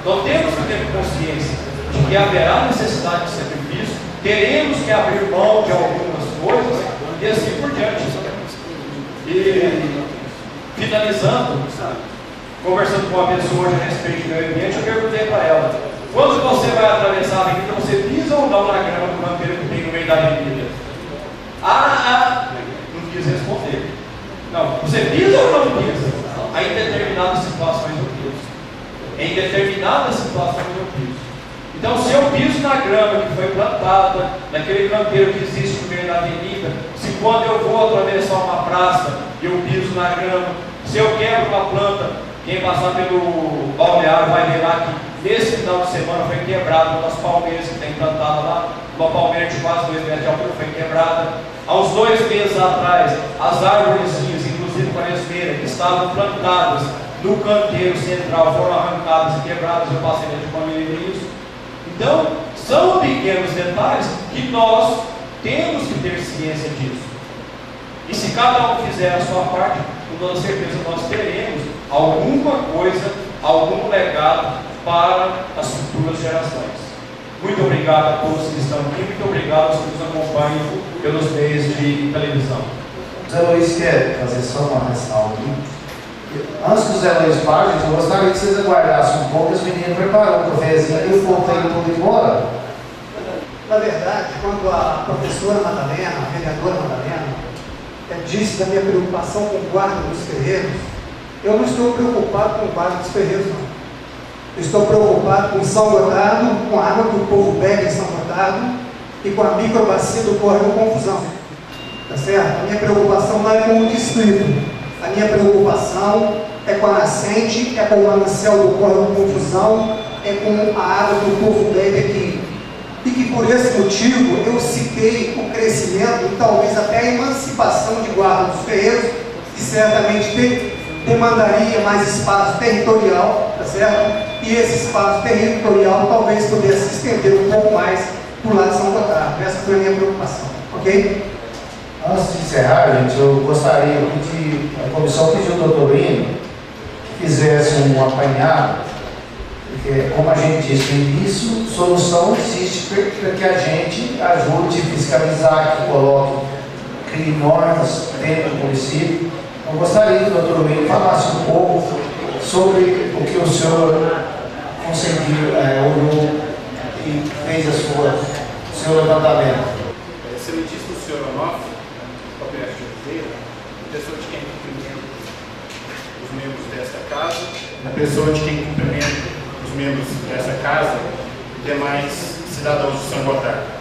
Então temos que ter consciência de que haverá necessidade de sacrifício, teremos que abrir mão de algumas coisas e assim por diante. E finalizando, conversando com uma pessoa hoje a respeito do meio ambiente, eu perguntei para ela: quando você vai atravessar a avenida, você pisa ou não na grama do canteiro que tem no meio da avenida? Não quis responder. Não, você pisa ou não pisa? Aí em determinadas situações eu piso. Em determinadas situações eu piso. Então, se eu piso na grama que foi plantada, naquele canteiro que existe no meio da avenida, se quando eu vou atravessar uma praça, eu piso na grama, se eu quebro uma planta, quem passar pelo balneário vai ver lá que nesse final de semana foi quebrada uma das palmeiras que tem plantada lá, uma palmeira de quase 2 metros de altura foi quebrada. Há uns 2 meses atrás, as árvorezinhas, inclusive com a esmeira, que estavam plantadas no canteiro central, foram arrancadas e quebradas, eu passei de família isso. Então, são pequenos detalhes que nós temos que ter ciência disso. E se cada um fizer a sua parte, com toda certeza nós teremos alguma coisa, algum legado para as futuras gerações. Muito obrigado a todos que estão aqui, muito obrigado aos que nos acompanham pelos meios de televisão. Zé Luiz quer fazer só uma ressalva aqui. Antes do Zé Luiz Parques, eu gostaria que vocês aguardassem um pouco, as meninas prepararam um cafezinho e o povo está indo tudo embora. Na verdade, quando a professora Madalena, a vereadora Madalena, disse da minha preocupação com o guarda dos terreiros, eu não estou preocupado com o guarda dos terreiros, não. Eu estou preocupado com São Gotardo, com a água que o povo bebe em São Gotardo e com a microbacia do córrego Confusão. tá certo? A minha preocupação não é com o distrito, a minha preocupação é com a nascente, é com o manancial do Córrego Confusão, é com a água que o povo bebe aqui. E que por esse motivo eu citei o crescimento e talvez até a emancipação de Guarda dos Ferreiros, que certamente demandaria mais espaço territorial, tá certo? E esse espaço territorial talvez pudesse se estender um pouco mais para o lado de São Gotardo. Essa foi a minha preocupação, ok? Antes de encerrar, gente, eu gostaria que a comissão pediu ao doutor Lino que fizesse um apanhado, porque, como a gente disse no início, solução existe para que a gente ajude a fiscalizar, que coloque, crie normas dentro do município. Eu gostaria que o doutor Lino falasse um pouco sobre o que o senhor conseguiu, olhou e fez o seu levantamento. Você me disse no senhor Onofre, Roberto de Oliveira, pessoa de quem cumprimento os membros desta casa, a pessoa de quem cumprimento os membros dessa casa e demais cidadãos de São Gotardo.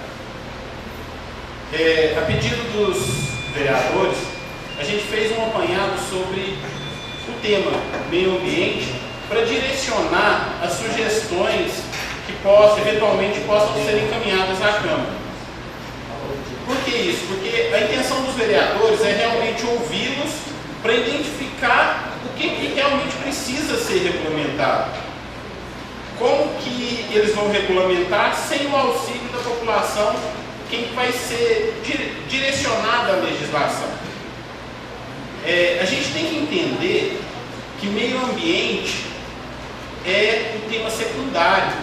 A pedido dos vereadores, a gente fez um apanhado sobre o tema meio ambiente para direcionar as sugestões que eventualmente possam ser encaminhadas à Câmara. Por que isso? Porque a intenção dos vereadores é realmente ouvi-los para identificar o que realmente precisa ser regulamentado. Como que eles vão regulamentar sem o auxílio da população, quem vai ser direcionada à legislação? A gente tem que entender que meio ambiente é um tema secundário.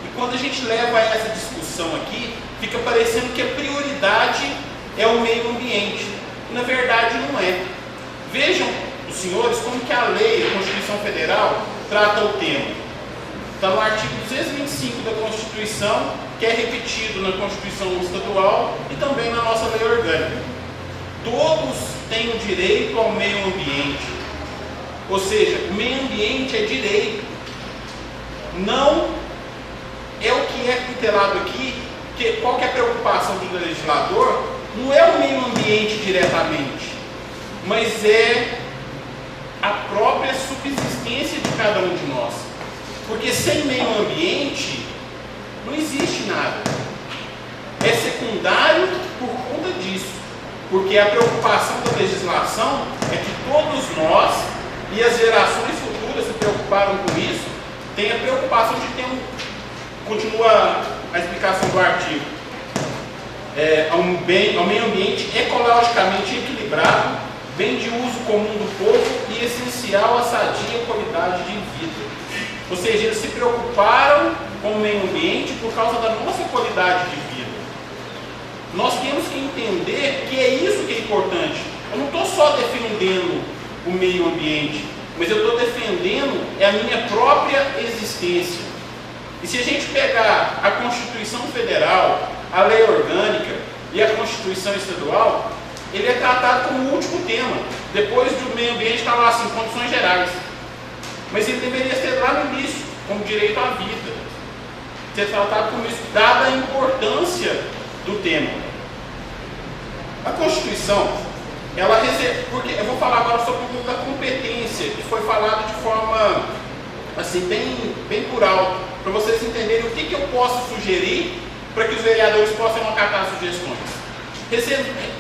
E quando a gente leva essa discussão aqui, fica parecendo que a prioridade é o meio ambiente. E, na verdade, não é. Vejam, os senhores, como que a lei, a Constituição Federal, trata o tema. Está no artigo 225 da Constituição, que é repetido na Constituição Estadual e também na nossa lei orgânica. Todos têm o direito ao meio ambiente. Ou seja, o meio ambiente é direito. Não é o que é tutelado aqui, qual que é a preocupação do legislador, não é o meio ambiente diretamente, mas é a própria subsistência de cada um de nós. Porque sem meio ambiente, não existe nada. É secundário por conta disso. Porque a preocupação da legislação é que todos nós, e as gerações futuras se preocuparam com isso, tem a preocupação de ter continua a explicação do artigo. Ao meio ambiente ecologicamente equilibrado, bem de uso comum do povo e essencial à sadia qualidade de vida. Ou seja, eles se preocuparam com o meio ambiente por causa da nossa qualidade de vida. Nós temos que entender que é isso que é importante. Eu não estou só defendendo o meio ambiente, mas eu estou defendendo a minha própria existência. E se a gente pegar a Constituição Federal, a Lei Orgânica e a Constituição Estadual, ele é tratado como o último tema. Depois do meio ambiente está lá assim, condições gerais. Mas ele deveria ser lá no início, como direito à vida. Ser tratado como isso, dada a importância do tema. A Constituição, ela reserva, porque eu vou falar agora sobre o da competência, que foi falado de forma assim, bem por alto, para vocês entenderem o que eu posso sugerir para que os vereadores possam acatar sugestões.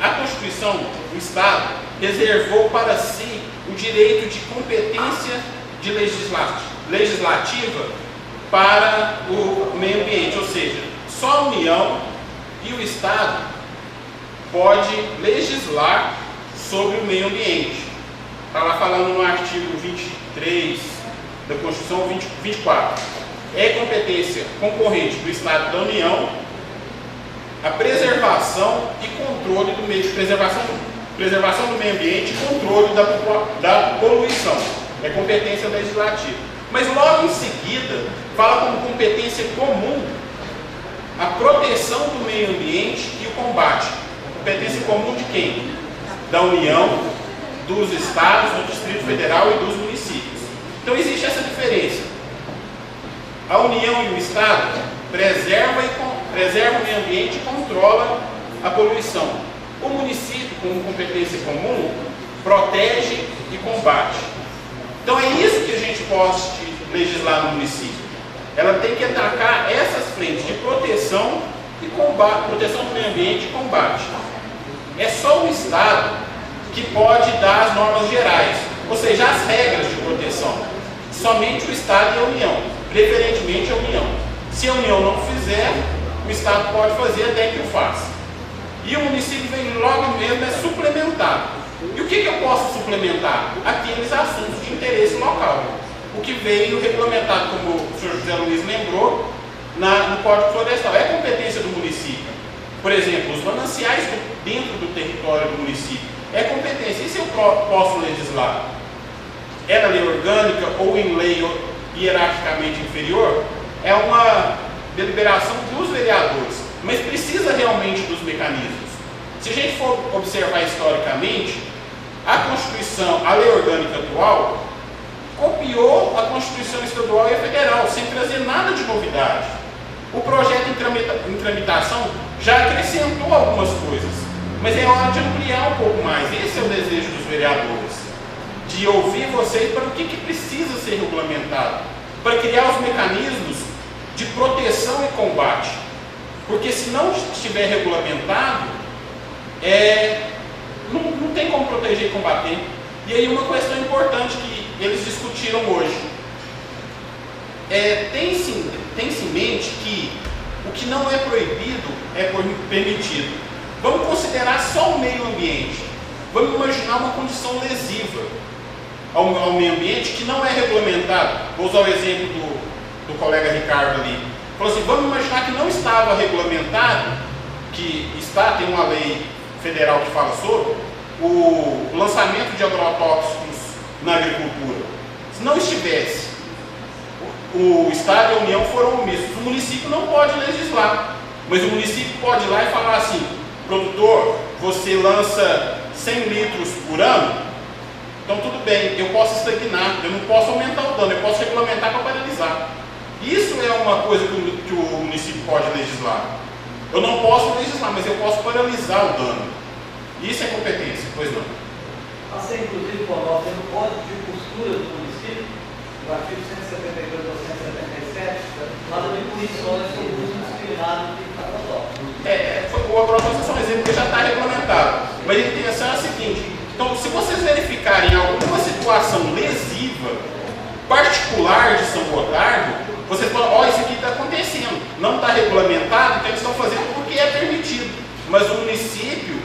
A Constituição do Estado reservou para si o direito de competência de legislativa para o meio ambiente, ou seja, só a União e o Estado pode legislar sobre o meio ambiente. Está lá falando no artigo 23 da Constituição 24. É competência concorrente do Estado e da União a preservação e controle do meio, preservação do meio ambiente e controle da poluição. É competência legislativa. Mas logo em seguida, fala como competência comum a proteção do meio ambiente e o combate. Competência comum de quem? Da União, dos Estados, do Distrito Federal e dos municípios. Então existe essa diferença. A União e o Estado preservam o meio ambiente e controlam a poluição. O município como competência comum, protege e combate. Então é isso que a gente pode legislar no município. Ela tem que atacar essas frentes de proteção e combate, proteção do meio ambiente e combate. É só o Estado que pode dar as normas gerais, ou seja, as regras de proteção. Somente o Estado e a União, preferentemente a União. Se a União não fizer, o Estado pode fazer até que o faça. E o município vem logo mesmo é suplementar. E o que eu posso suplementar? Aqueles assuntos de interesse local. O que veio regulamentado, como o senhor José Luiz lembrou, no Código Florestal. É competência do município. Por exemplo, os mananciais dentro do território do município. É competência. E se eu posso legislar? É na lei orgânica ou em lei hierarquicamente inferior? É uma deliberação dos vereadores. Mas precisa realmente dos mecanismos. Se a gente for observar historicamente, a Constituição, a lei orgânica atual, copiou a Constituição estadual e a federal, sem trazer nada de novidade. O projeto em tramitação já acrescentou algumas coisas, mas é hora de ampliar um pouco mais. Esse é o desejo dos vereadores, de ouvir vocês para o que precisa ser regulamentado, para criar os mecanismos de proteção e combate. Porque se não estiver regulamentado, não tem como proteger e combater. E aí uma questão importante que eles discutiram hoje. Tem-se em mente que o que não é proibido é permitido. Vamos considerar só o meio ambiente. Vamos imaginar uma condição lesiva ao meio ambiente que não é regulamentado. Vou usar o exemplo do colega Ricardo ali. Falou assim, vamos imaginar que não estava regulamentado, tem uma lei federal que fala sobre o lançamento de agrotóxicos na agricultura. Se não estivesse, o Estado e a União foram omissos. O município não pode legislar, mas o município pode ir lá e falar assim, produtor, você lança 100 litros por ano, então tudo bem, eu posso estagnar, eu não posso aumentar o dano, eu posso regulamentar para paralisar. Isso é uma coisa que o município pode legislar. Eu não posso legislar, mas eu posso paralisar o dano. Isso é competência, pois não. Nós temos, inclusive, no Código de Costura do município, no artigo 172 ou 177, nada de punições sobre o uso indiscriminado de agrotóxicos. O agrotóxico é só um exemplo que já está regulamentado. Mas a intenção é a seguinte: então, se vocês verificarem alguma situação lesiva, particular de São Gotardo, vocês falam, isso aqui está acontecendo, não está regulamentado, então eles estão fazendo porque é permitido. Mas o município,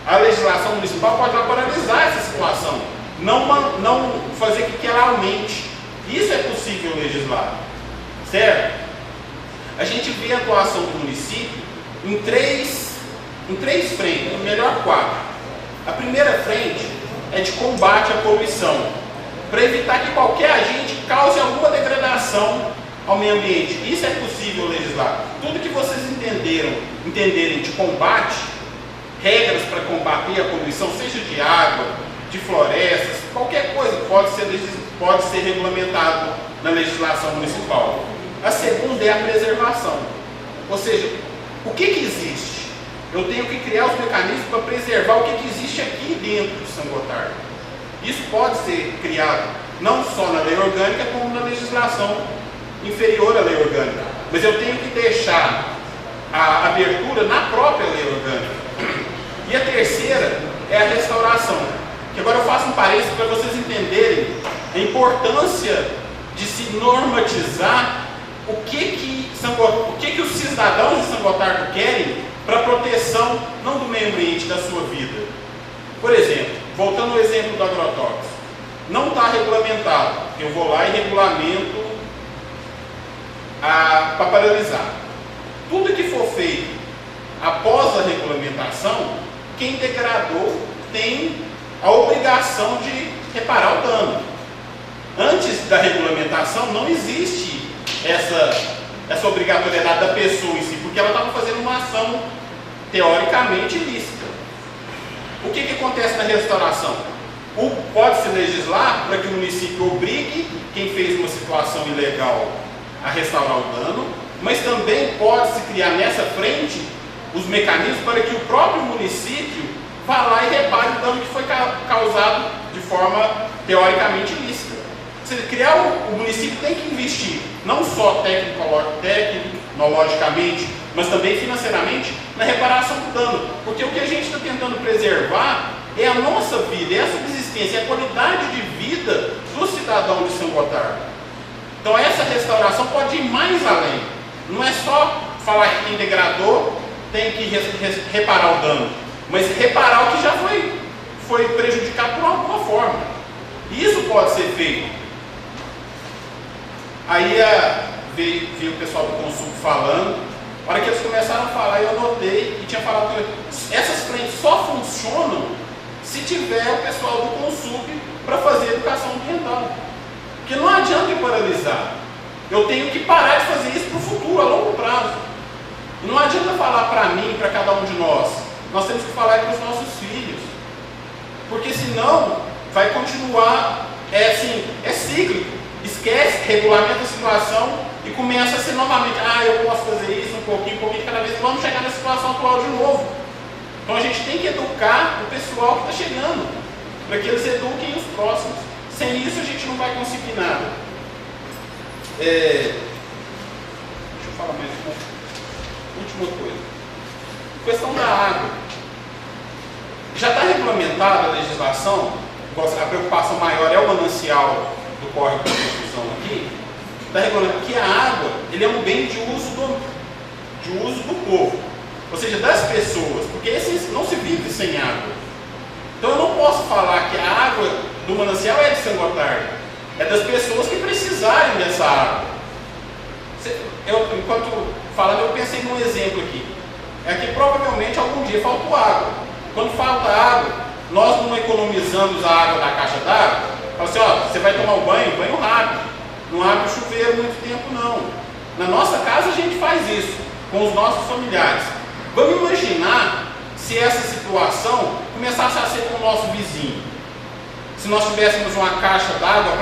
a legislação municipal pode paralisar essa situação, não fazer com que ela aumente. Isso é possível legislar, certo? A gente vê a atuação do município em três frentes, melhor 4. A primeira frente é de combate à poluição, para evitar que qualquer agente cause alguma degradação ao meio ambiente. Isso é possível legislar. Tudo que vocês entenderem de combate, regras para combater a poluição, seja de água, de florestas, qualquer coisa pode ser regulamentado na legislação municipal. A segunda é a preservação. Ou seja, o que existe? Eu tenho que criar os mecanismos para preservar o que existe aqui dentro de São Gotardo. Isso pode ser criado não só na lei orgânica, como na legislação inferior à lei orgânica. Mas eu tenho que deixar a abertura na própria lei orgânica. E a terceira é a restauração. Que agora eu faço um parênteses para vocês entenderem a importância de se normatizar o que os cidadãos de São Gotardo querem para a proteção, não do meio ambiente, da sua vida. Por exemplo, voltando ao exemplo do agrotóxico, não está regulamentado. Eu vou lá e regulamento para paralisar. Tudo que for feito após a regulamentação, quem degradou tem a obrigação de reparar o dano. Antes da regulamentação não existe essa obrigatoriedade da pessoa em si, porque ela estava fazendo uma ação teoricamente ilícita. O que acontece na restauração? Pode-se legislar para que o município obrigue quem fez uma situação ilegal a restaurar o dano, mas também pode-se criar nessa frente os mecanismos para que o próprio município vá lá e repare o dano que foi causado de forma teoricamente ilícita. O município tem que investir, não só tecnologicamente, mas também financeiramente, na reparação do dano. Porque o que a gente está tentando preservar é a nossa vida, é a subsistência, é a qualidade de vida do cidadão de São Gotardo. Então essa restauração pode ir mais além. Não é só falar que quem degradou tem que reparar o dano, mas reparar o que já foi prejudicado por alguma forma. Isso pode ser feito. Aí veio o pessoal do Consul falando. Na hora que eles começaram a falar, eu anotei e tinha falado que essas frentes só funcionam se tiver o pessoal do Consub para fazer educação ambiental. Porque não adianta eu paralisar. Eu tenho que parar de fazer isso para o futuro, a longo prazo. Não adianta falar para mim, para cada um de nós. Nós temos que falar para os nossos filhos. Porque senão vai continuar, é cíclico. Esquece, regulamenta a situação e começa a ser novamente, eu posso fazer isso um pouquinho, cada vez, vamos chegar na situação atual de novo. Então a gente tem que educar o pessoal que está chegando, para que eles eduquem os próximos. Sem isso a gente não vai conseguir nada. Deixa eu falar mais uma última coisa. Questão da água. Já está regulamentada a legislação, a preocupação maior é o manancial do córrego de construção aqui, está regulando que a água ele é um bem de uso do povo, ou seja, das pessoas, porque não se vive sem água. Então eu não posso falar que a água do manancial é de São Gotardo, é das pessoas que precisarem dessa água. Enquanto falando, eu pensei num exemplo aqui. É que provavelmente algum dia faltou água. Quando falta água, nós não economizamos a água da caixa d'água. Fala assim, você vai tomar um banho rápido, não abre o chuveiro muito tempo não. Na nossa casa a gente faz isso, com os nossos familiares. Vamos imaginar se essa situação começasse a ser com o nosso vizinho. Se nós tivéssemos uma caixa d'água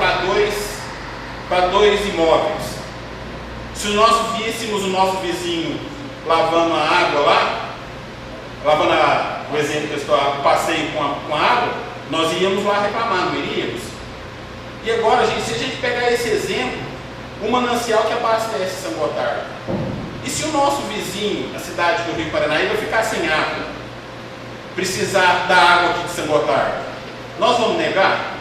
para dois imóveis. Se nós víssemos o nosso vizinho lavando a água lá, o exemplo que eu passei com a água, nós íamos lá reclamar, não iríamos? E agora, gente, se a gente pegar esse exemplo, o manancial que abastece São Gotardo, e se o nosso vizinho, a cidade do Rio Paranaíba, ficar sem água, precisar da água aqui de São Gotardo, nós vamos negar?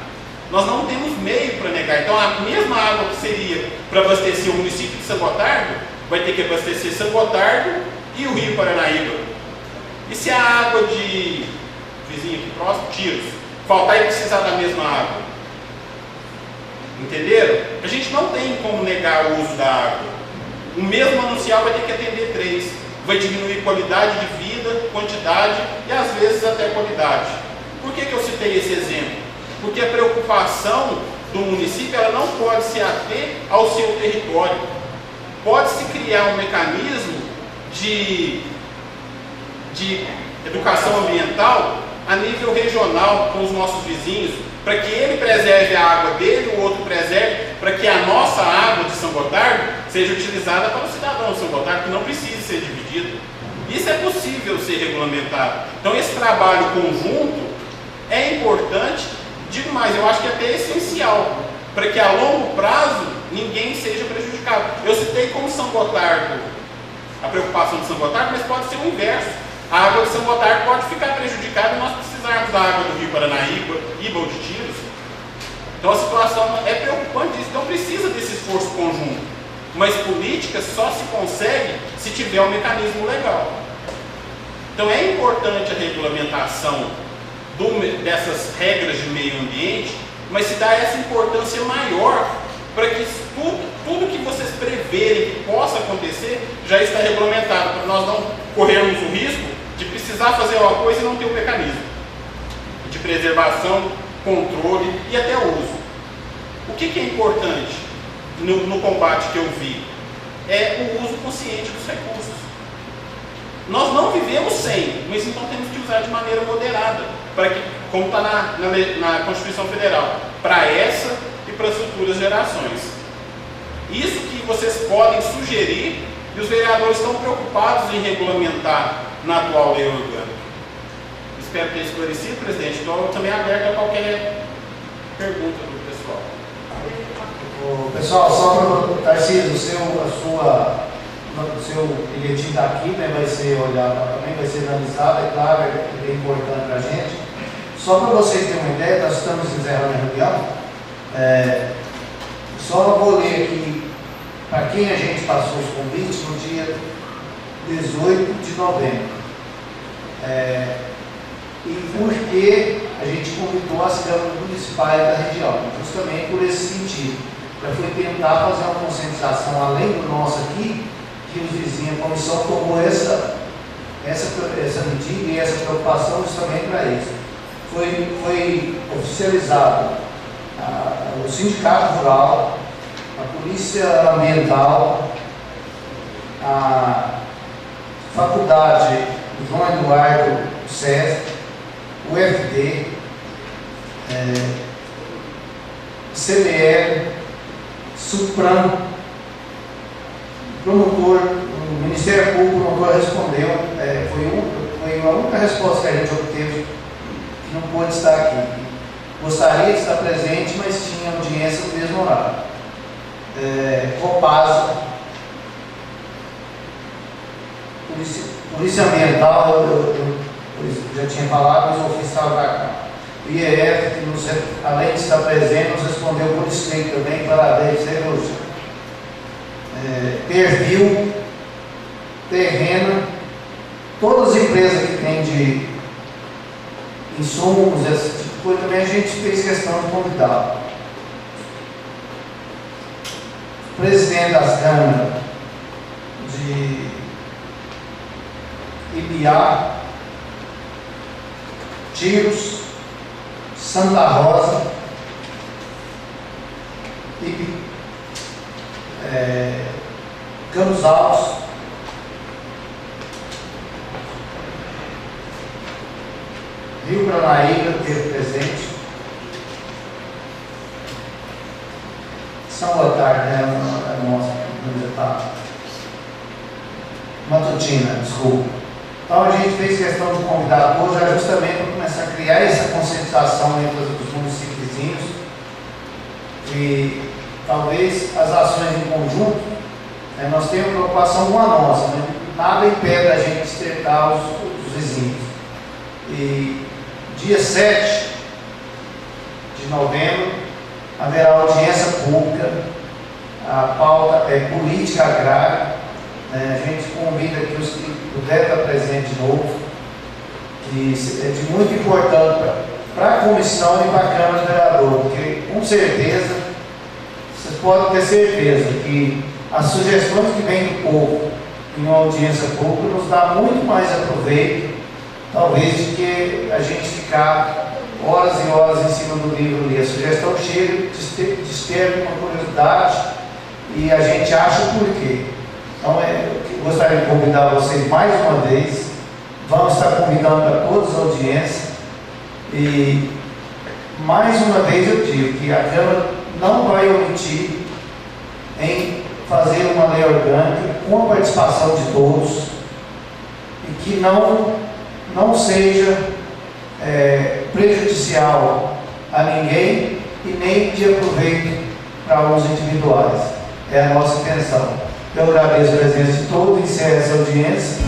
Nós não temos meio para negar. Então a mesma água que seria para abastecer o município de São Gotardo, vai ter que abastecer São Gotardo e o Rio Paranaíba. E se a água de vizinho aqui próximo, Tiros, faltar e precisar da mesma água? Entenderam? A gente não tem como negar o uso da água. O mesmo manancial vai ter que atender 3. Vai diminuir qualidade de vida, quantidade e às vezes até qualidade. Por que eu citei esse exemplo? Porque a preocupação do município ela não pode se ater ao seu território. Pode-se criar um mecanismo de educação ambiental a nível regional com os nossos vizinhos, para que ele preserve a água dele, o outro preserve, para que a nossa água de São Gotardo seja utilizada para o cidadão de São Gotardo, que não precise ser dividido. Isso é possível ser regulamentado. Então esse trabalho conjunto é importante, digo mais, eu acho que é até essencial, para que a longo prazo ninguém seja prejudicado. Eu citei como São Gotardo, a preocupação de São Gotardo, mas pode ser o inverso. A água de São Gotardo pode ficar prejudicada e nós precisarmos da água do Rio Paranaíba, Iba ou de Tiros. Então a situação é preocupante, então precisa desse esforço conjunto. Mas política só se consegue se tiver um mecanismo legal. Então é importante a regulamentação dessas regras de meio ambiente, mas se dá essa importância maior para que tudo que vocês preverem que possa acontecer já está regulamentado, para nós não corrermos o risco de precisar fazer alguma coisa e não ter um mecanismo de preservação, controle e até uso. O que é importante no combate que eu vi? É o uso consciente dos recursos. Nós não vivemos sem, mas então temos que usar de maneira moderada, para que, como está na Constituição Federal, para essa e para as futuras gerações. Isso que vocês podem sugerir, e os vereadores estão preocupados em regulamentar na atual lei orgânica. Eles Espero ter esclarecido, presidente. Então, eu também aberto a qualquer pergunta do pessoal. Pessoal, só para Tarcísio, o seu bilhetinho está aqui, né, vai ser olhado também, vai ser analisado, é claro, é bem importante para a gente. Só para vocês terem uma ideia, nós estamos encerrando a reunião. Só vou ler aqui para quem a gente passou os convites no dia 18 de novembro. E por que a gente convidou as câmaras municipais da região? Justamente por esse sentido. Já foi tentar fazer uma conscientização além do nosso aqui, que os vizinhos, a comissão tomou essa medida e essa preocupação justamente para isso. Foi oficializado o Sindicato Rural, a Polícia Ambiental, a Faculdade João Eduardo SESC, o UFD, CBL, Supram, promotor, o Ministério Público, o promotor respondeu, foi a única resposta que a gente obteve que não pôde estar aqui. Gostaria de estar presente, mas tinha audiência no mesmo horário. Copasa, Polícia Ambiental, eu já tinha falado, mas o oficial da cá. O IEF, que além de estar presente, nos respondeu por escrito também, parabéns, Perfil, Terreno, todas as empresas que têm de insumos, esse tipo de coisa, também a gente fez questão de convidar. O presidente das câmaras de Ibiá, Tiros, Santa Rosa, Campos Altos, Rio Paranaíba teve presente, São Gotardo, né? Nossa, onde está? Matutina, desculpa. Então a gente fez questão de convidar todos já justamente para começar a criar essa conscientização entre os municípios vizinhos e talvez as ações em conjunto, nós temos preocupação com a nossa, né? Nada impede a gente estreitar os vizinhos. E dia 7 de novembro haverá audiência pública, a pauta é política agrária. A gente convida aqui os que puderem estar presentes de novo, que é de muito importante para a comissão e para a Câmara de Vereadores, porque com certeza, vocês podem ter certeza que as sugestões que vêm do povo em uma audiência pública nos dá muito mais aproveito, talvez, do que a gente ficar horas e horas em cima do livro ali. A sugestão chega, desperta uma curiosidade e a gente acha o porquê. Então, eu gostaria de convidar vocês mais uma vez. Vamos estar convidando para todas as audiências. E, mais uma vez, eu digo que a Câmara não vai omitir em fazer uma lei orgânica com a participação de todos e que não seja prejudicial a ninguém e nem de aproveito para usos individuais. É a nossa intenção. Eu agradeço a presença de todos, encerro essa audiência.